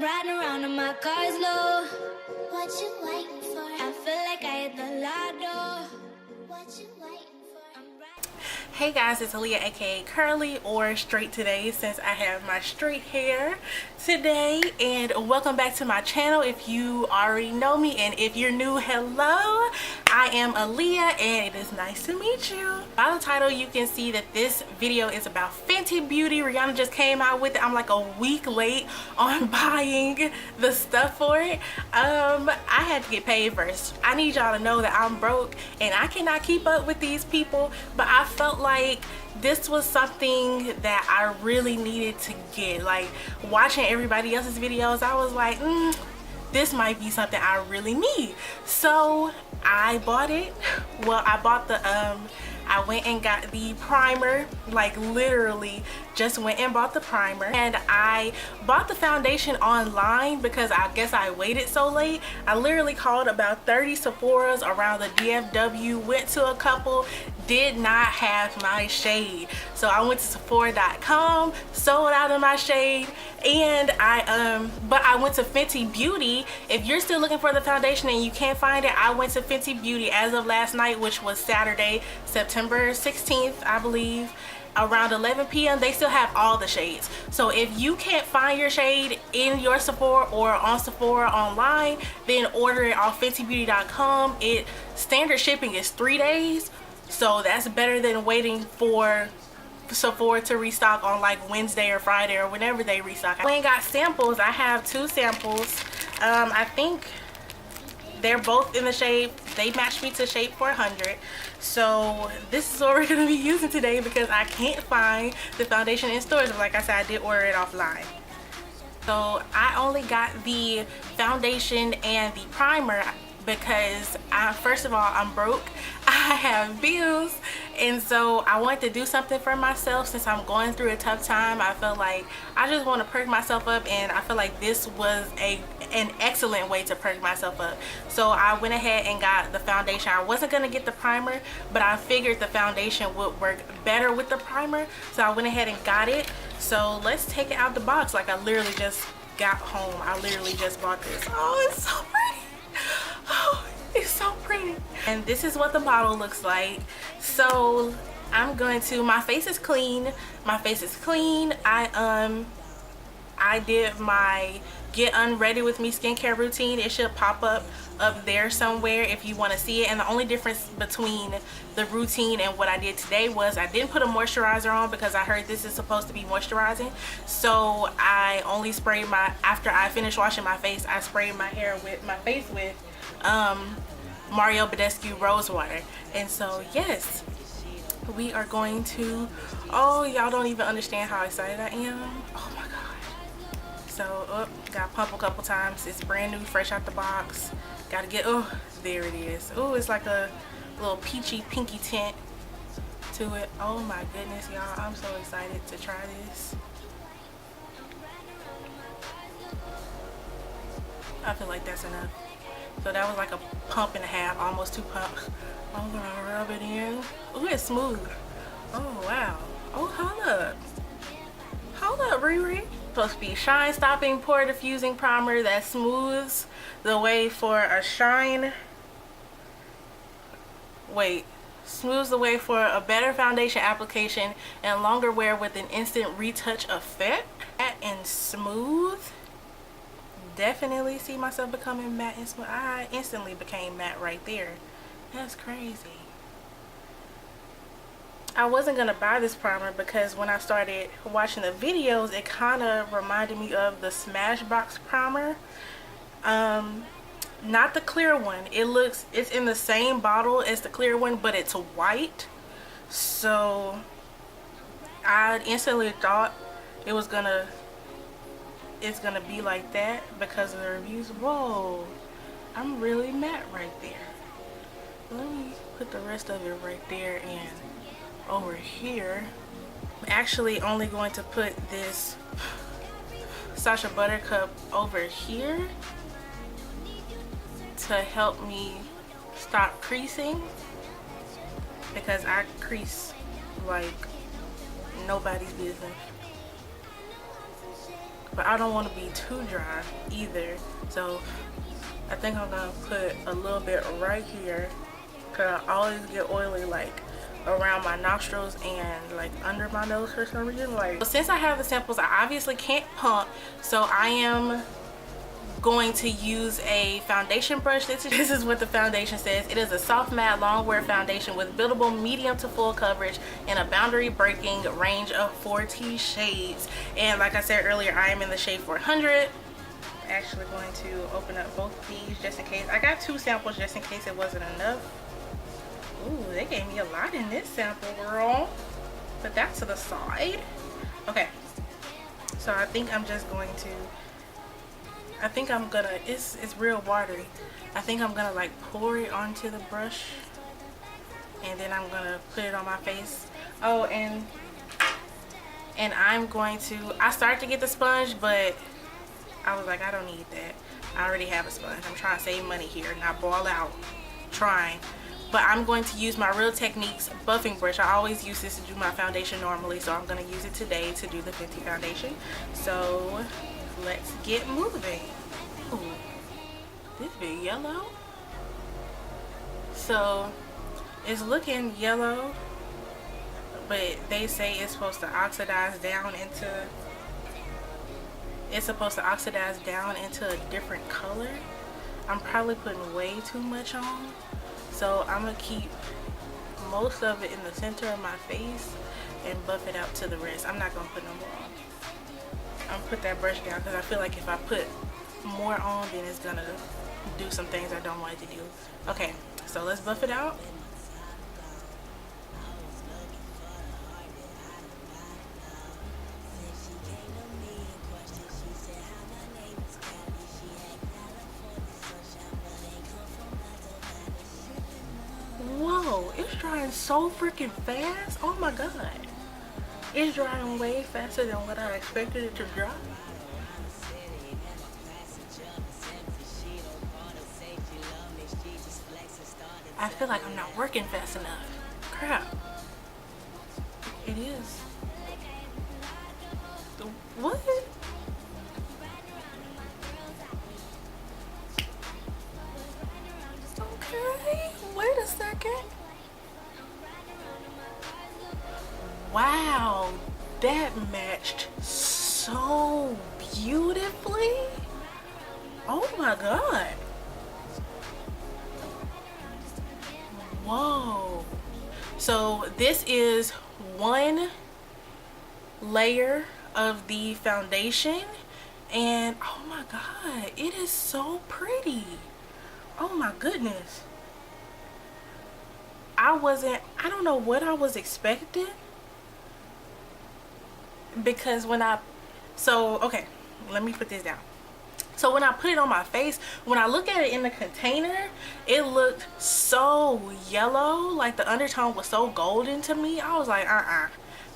I'm riding around in my car's low. What you waiting for? I feel like I hit the lotto. What you waiting for? I'm riding. Hey guys, it's Aaliyah aka Curly or Straight Today, since I have my straight hair today, and welcome back to my channel. If you already know me, and if you're new, hello. I am Aaliyah and it is nice to meet you. By the title you can see that this video is about Fenty Beauty. Rihanna just came out with it. I'm like a week late on buying the stuff for it. I had to get paid first. I need y'all to know that I'm broke and I cannot keep up with these people, but I felt like this was something that I really needed to get. Like, watching everybody else's videos, I was like, this might be something I really need. So I bought it. Well, I bought the I went and got the primer, like literally just went and bought the primer, and I bought the foundation online because I guess I waited so late. I literally called about 30 Sephora's around the DFW, went to a couple, did not have my shade. So I went to Sephora.com, sold out of my shade, and but I went to Fenty Beauty. If you're still looking for the foundation and you can't find it, I went to Fenty Beauty as of last night, which was Saturday, September 16th, I believe, around 11 p.m. They still have all the shades. So if you can't find your shade in your Sephora or on Sephora online, then order it off FentyBeauty.com. Standard shipping is 3 days, so that's better than waiting for Sephora to restock on like Wednesday or Friday or whenever they restock. I went and got samples. I have 2 samples. I think they're both in the shade, they matched me to shade 400. So this is what we're going to be using today because I can't find the foundation in stores. But like I said, I did order it offline. So I only got the foundation and the primer because first of all, I'm broke. I have bills, and so I wanted to do something for myself since I'm going through a tough time. I felt like I just want to perk myself up, and I feel like this was an excellent way to perk myself up. So I went ahead and got the foundation. I wasn't going to get the primer, but I figured the foundation would work better with the primer, so I went ahead and got it. So let's take it out the box. Like, I literally just got home. I literally just bought this. Oh, it's so pretty. Oh, it's so pretty. And this is what the bottle looks like. So I'm going to, my face is clean. My face is clean. I did my Get Unready With Me skincare routine. It should pop up there somewhere if you want to see it. And the only difference between the routine and what I did today was I didn't put a moisturizer on because I heard this is supposed to be moisturizing. So I only sprayed after I finished washing my face, I sprayed my face with Mario Badescu Rose Water. And so yes, we are going to, oh, y'all don't even understand how excited I am. Oh my god. So got pump a couple times. It's brand new, fresh out the box. Gotta get, oh, there it is. Oh, it's like a little peachy pinky tint to it. Oh my goodness, y'all, I'm so excited to try this. I feel like that's enough. So that was like a pump and a half, almost 2 pumps. I'm gonna rub it in. Oh, it's smooth. Oh wow. Oh, hold up. Hold up, Riri. Supposed to be shine stopping pore diffusing primer that smooths the way for a shine. Wait. Smooths the way for a better foundation application and longer wear with an instant retouch effect. Matte and smooth. Definitely see myself becoming matte and smooth. I instantly became matte right there. That's crazy. I wasn't gonna buy this primer because when I started watching the videos, it kind of reminded me of the Smashbox primer. Not the clear one. It's in the same bottle as the clear one, but it's white. So I instantly thought it's gonna be like that because of the reviews. Whoa, I'm really matte right there. Let me put the rest of it right there and over here. I'm actually only going to put this Sacha Buttercup over here to help me stop creasing, because I crease like nobody's business. but I don't want to be too dry either. So I think I'm gonna put a little bit right here, because I always get oily like around my nostrils and like under my nose for some reason. Like, since I have the samples, I obviously can't pump, so I am going to use a foundation brush. This is what the foundation says. It is a soft matte long wear foundation with buildable medium to full coverage in a boundary breaking range of 40 shades. And like I said earlier, I am in the shade 400. I'm actually going to open up both of these just in case. I got 2 samples just in case it wasn't enough. Ooh, they gave me a lot in this sample, girl. Put that to the side. Okay, so I think I'm just going to, it's real watery. I think I'm gonna like pour it onto the brush, and then I'm gonna put it on my face. Oh, and I'm going to, I started to get the sponge, but I was like, I don't need that. I already have a sponge. I'm trying to save money here, not ball out trying. But I'm going to use my Real Techniques buffing brush. I always use this to do my foundation normally, so I'm going to use it today to do the Fenty foundation. So let's get moving. Ooh, this big yellow. So it's looking yellow, but they say it's supposed to oxidize down into, a different color. I'm probably putting way too much on. So I'm gonna keep most of it in the center of my face and buff it out to the rest. I'm not gonna put no more on. I'm gonna put that brush down because I feel like if I put more on, then it's gonna do some things I don't want it to do. Okay, so let's buff it out. Whoa, it's drying so freaking fast. Oh my god. It's drying way faster than what I expected it to dry. I feel like I'm not working fast enough. Crap. It is. What? Okay, wait a second. Wow, that matched so beautifully. Oh my god. Whoa. So this is one layer of the foundation, and oh my god, it is so pretty. Oh my goodness. I don't know what I was expecting, because okay, let me put this down. So when I put it on my face, when I look at it in the container, it looked so yellow, like the undertone was so golden to me. I was like,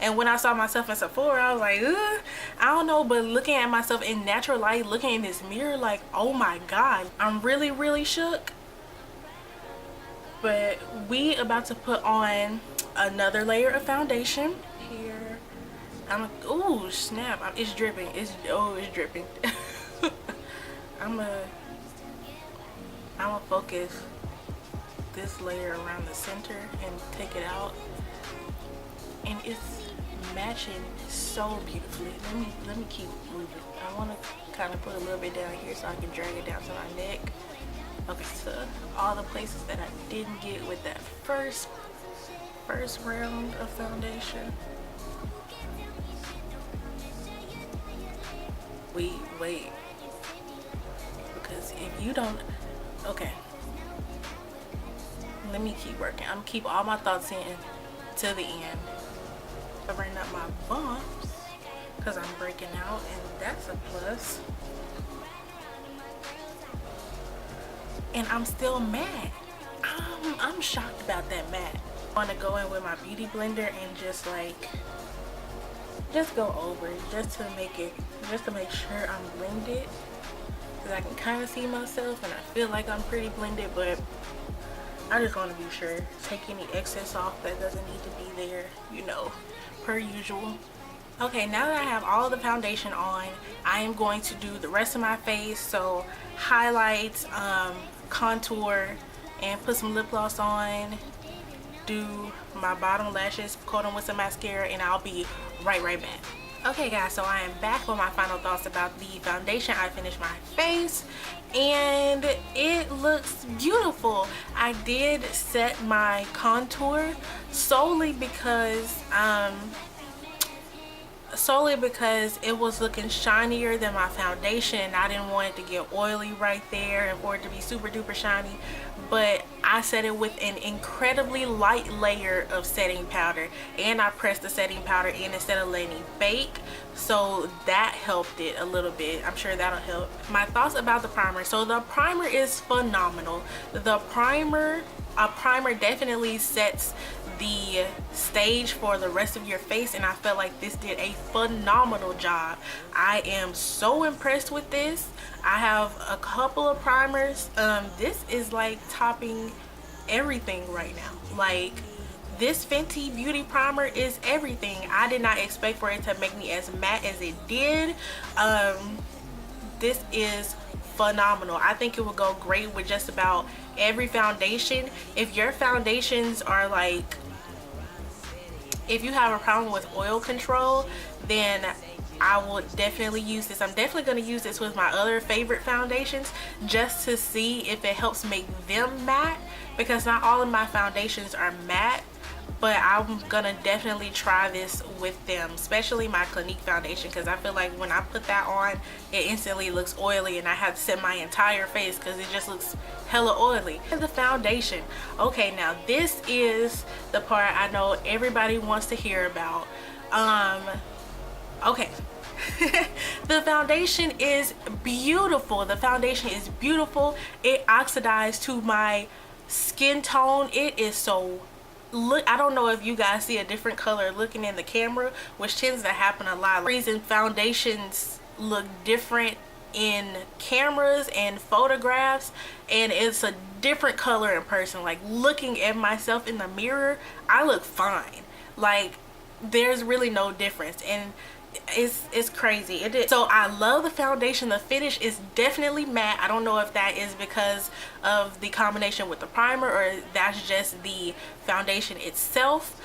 and when I saw myself in Sephora, I was like, ugh, I don't know, but looking at myself in natural light, looking in this mirror, like, oh my god, I'm really, really shook. But we about to put on another layer of foundation here. Ooh, snap, it's dripping. It's dripping. I'm gonna focus this layer around the center and take it out, and it's matching so beautifully. Let me keep moving. I want to kind of put a little bit down here so I can drag it down to my neck. Okay, so all the places that I didn't get with that first round of foundation. Wait, because if you don't, okay, let me keep working. I'm gonna keep all my thoughts in to the end. Covering up my bumps because I'm breaking out, and that's a plus. And I'm still mad. I'm shocked about that matte. I want to go in with my beauty blender and just go over it, just to make sure I'm blended, because I can kind of see myself and I feel like I'm pretty blended, but I just want to be sure. Take any excess off that doesn't need to be there, you know, per usual. Okay, now that I have all the foundation on, I am going to do the rest of my face. So highlights, contour, and put some lip gloss on. Do my bottom lashes, coat them with some mascara, and I'll be right back. Okay guys, so I am back with my final thoughts about the foundation. I finished my face and it looks beautiful. I did set my contour solely because it was looking shinier than my foundation. I didn't want it to get oily right there and for it to be super duper shiny, but I set it with an incredibly light layer of setting powder, and I pressed the setting powder in instead of letting it bake, so that helped it a little bit. I'm sure that'll help. My thoughts about the primer. So the primer is phenomenal. A primer definitely sets the stage for the rest of your face, and I felt like this did a phenomenal job. I am so impressed with this. I have a couple of primers. This is like topping everything right now. Like, this Fenty Beauty primer is everything. I did not expect for it to make me as matte as it did. This is phenomenal. I think it would go great with just about every foundation. If your foundations are like, if you have a problem with oil control, then I will definitely use this. I'm definitely going to use this with my other favorite foundations just to see if it helps make them matte, because not all of my foundations are matte, but I'm gonna definitely try this with them, especially my Clinique foundation, because I feel like when I put that on, it instantly looks oily and I have to set my entire face because it just looks hella oily. The foundation. Okay, now this is the part I know everybody wants to hear about. Okay. The foundation is beautiful. The foundation is beautiful. It oxidized to my skin tone. It is so, look, I don't know if you guys see a different color looking in the camera, which tends to happen a lot. The reason foundations look different in cameras and photographs, and it's a different color in person. Like, looking at myself in the mirror, I look fine. Like, there's really no difference, and it's crazy. It is. So I love the foundation. The finish is definitely matte. I don't know if that is because of the combination with the primer or that's just the foundation itself.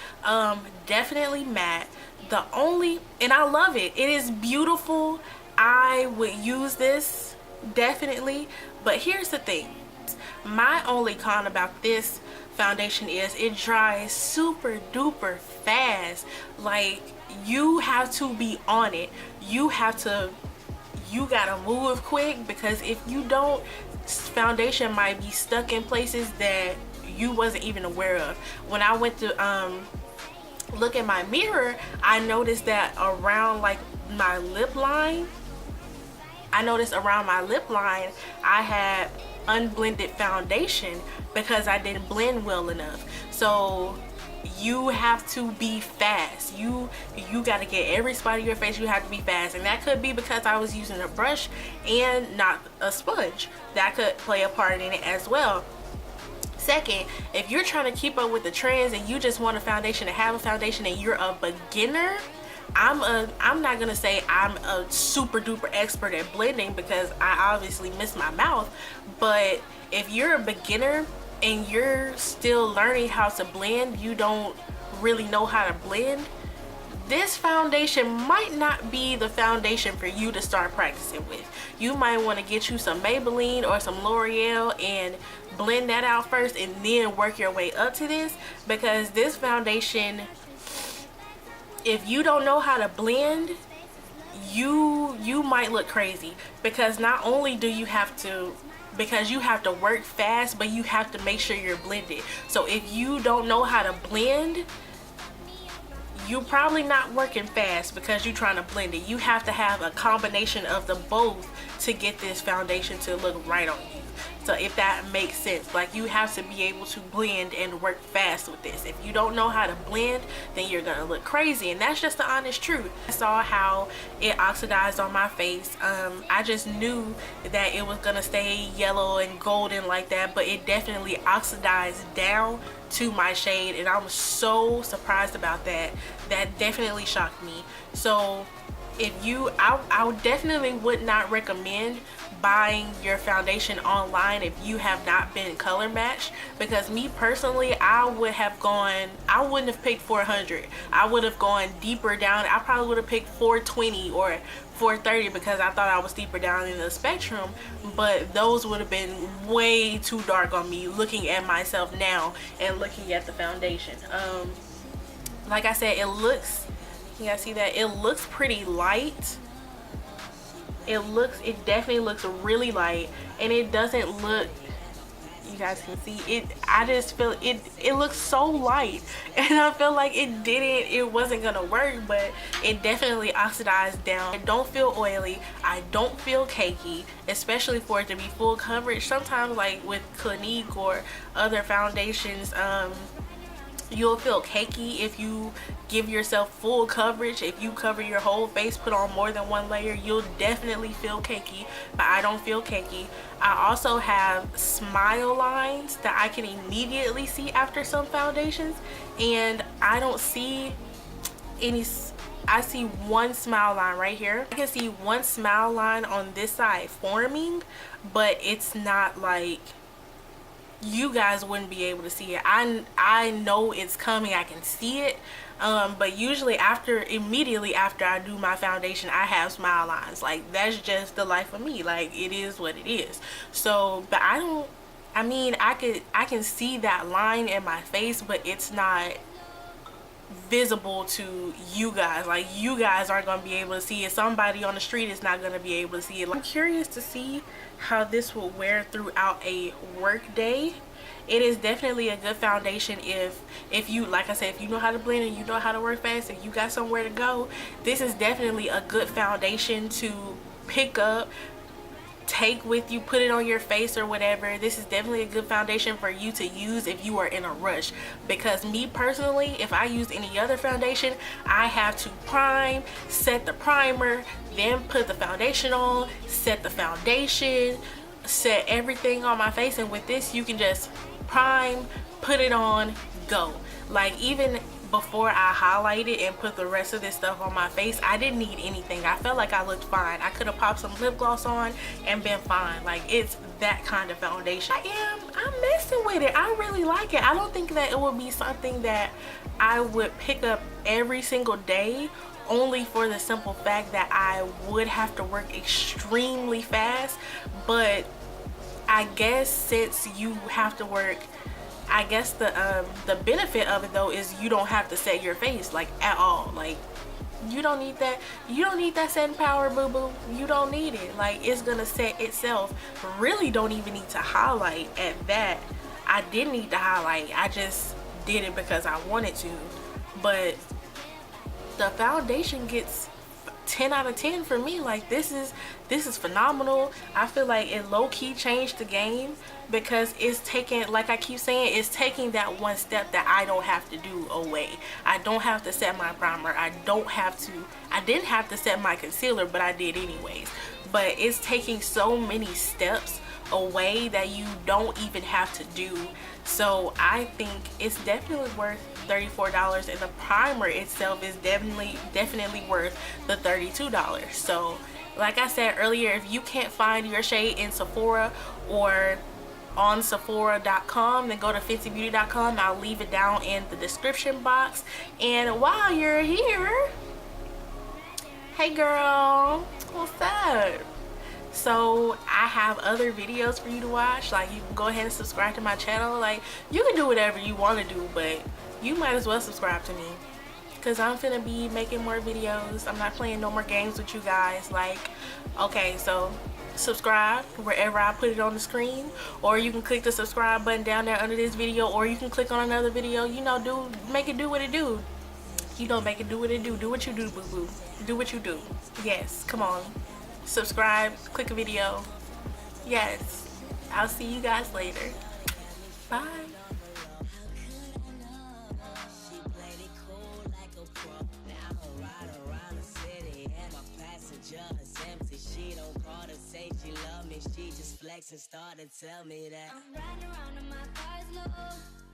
Definitely matte. And I love it. It is beautiful. I would use this definitely, but here's the thing. My only con about this foundation is it dries super duper fast. Like, you have to be on it. You gotta move quick, because if you don't, foundation might be stuck in places that you wasn't even aware of. When I went to look at my mirror, I noticed that around like my lip line, I had unblended foundation because I didn't blend well enough. So you have to be fast. You got to get every spot of your face. You have to be fast, and that could be because I was using a brush and not a sponge. That could play a part in it as well. Second, if you're trying to keep up with the trends and you just want a foundation to have a foundation and you're a beginner, I'm not gonna say I'm a super duper expert at blending, because I obviously miss my mouth. But if you're a beginner and you're still learning how to blend, you don't really know how to blend, this foundation might not be the foundation for you to start practicing with. You might want to get you some Maybelline or some L'Oreal and blend that out first and then work your way up to this, because this foundation, if you don't know how to blend, you might look crazy, because not only do you have to, because you have to work fast, but you have to make sure you're blended. So if you don't know how to blend, you're probably not working fast because you're trying to blend it. You have to have a combination of the both to get this foundation to look right on you. So if that makes sense, like you have to be able to blend and work fast with this. If you don't know how to blend, then you're gonna look crazy, and that's just the honest truth. I saw how it oxidized on my face. I just knew that it was gonna stay yellow and golden like that, but it definitely oxidized down to my shade, and I was so surprised about that. That definitely shocked me. So if you, I definitely would not recommend buying your foundation online if you have not been color matched, because me personally, I wouldn't have picked 400. I would have gone deeper down. I probably would have picked 420 or 430 because I thought I was deeper down in the spectrum, but those would have been way too dark on me looking at myself now and looking at the foundation. Like I said, you guys see that it looks pretty light. It definitely looks really light, and it doesn't look, you guys can see it, I just feel it looks so light, and I feel like it wasn't gonna work, but it definitely oxidized down. I don't feel oily, I don't feel cakey, especially for it to be full coverage. Sometimes like with Clinique or other foundations, you'll feel cakey if you give yourself full coverage. If you cover your whole face, put on more than one layer, you'll definitely feel cakey, but I don't feel cakey. I also have smile lines that I can immediately see after some foundations, and I don't see any. I see one smile line right here. I can see one smile line on this side forming, but it's not like, you guys wouldn't be able to see it. I know it's coming, I can see it, but usually immediately after I do my foundation, I have smile lines. Like, that's just the life of me. Like, it is what it is. So, but I mean, I can see that line in my face, but it's not visible to you guys. Like, you guys aren't going to be able to see it. Somebody on the street is not going to be able to see it. I'm curious to see how this will wear throughout a work day. It is definitely a good foundation if you, like I said, if you know how to blend and you know how to work fast and you got somewhere to go. This is definitely a good foundation to pick up, take with you, put it on your face or whatever. This is definitely a good foundation for you to use if you are in a rush, because me personally, if I use any other foundation, I have to prime, set the primer, then put the foundation on, set the foundation, set everything on my face. And with this, you can just prime, put it on, go. Like, even before I highlighted and put the rest of this stuff on my face, I didn't need anything. I felt like I looked fine. I could have popped some lip gloss on and been fine. Like, it's that kind of foundation. I'm messing with it. I really like it. I don't think that it would be something that I would pick up every single day, only for the simple fact that I would have to work extremely fast. But I guess since you have to work, I guess the benefit of it though is you don't have to set your face like at all. Like, you don't need that setting power, boo boo. You don't need it. Like, it's gonna set itself. Really don't even need to highlight at that. I didn't need to highlight, I just did it because I wanted to. But the foundation gets 10 out of 10 for me. Like, this is phenomenal. I feel like it low-key changed the game, because it's taking, like I keep saying, it's taking that one step that I don't have to do away. I don't have to set my primer. I didn't have to set my concealer, but I did anyways. But it's taking so many steps away that you don't even have to do. So I think it's definitely worth $34, and the primer itself is definitely worth the $32. So like I said earlier, if you can't find your shade in Sephora or on Sephora.com, then go to FentyBeauty.com. I'll leave it down in the description box. And while you're here, hey girl, what's up? So I have other videos for you to watch. Like, you can go ahead and subscribe to my channel. Like, you can do whatever you want to do, but you might as well subscribe to me, because I'm finna be making more videos. I'm not playing no more games with you guys. Like, okay, so subscribe wherever I put it on the screen, or you can click the subscribe button down there under this video, or you can click on another video. You know, make it do what it do. You know, make it do what it do. Do what you do, boo boo. Do what you do. Yes, come on. Subscribe, click a video. Yes. I'll see you guys later. Bye. She don't call to say she love me. She just flex and start to tell me that I'm riding around in my car's low.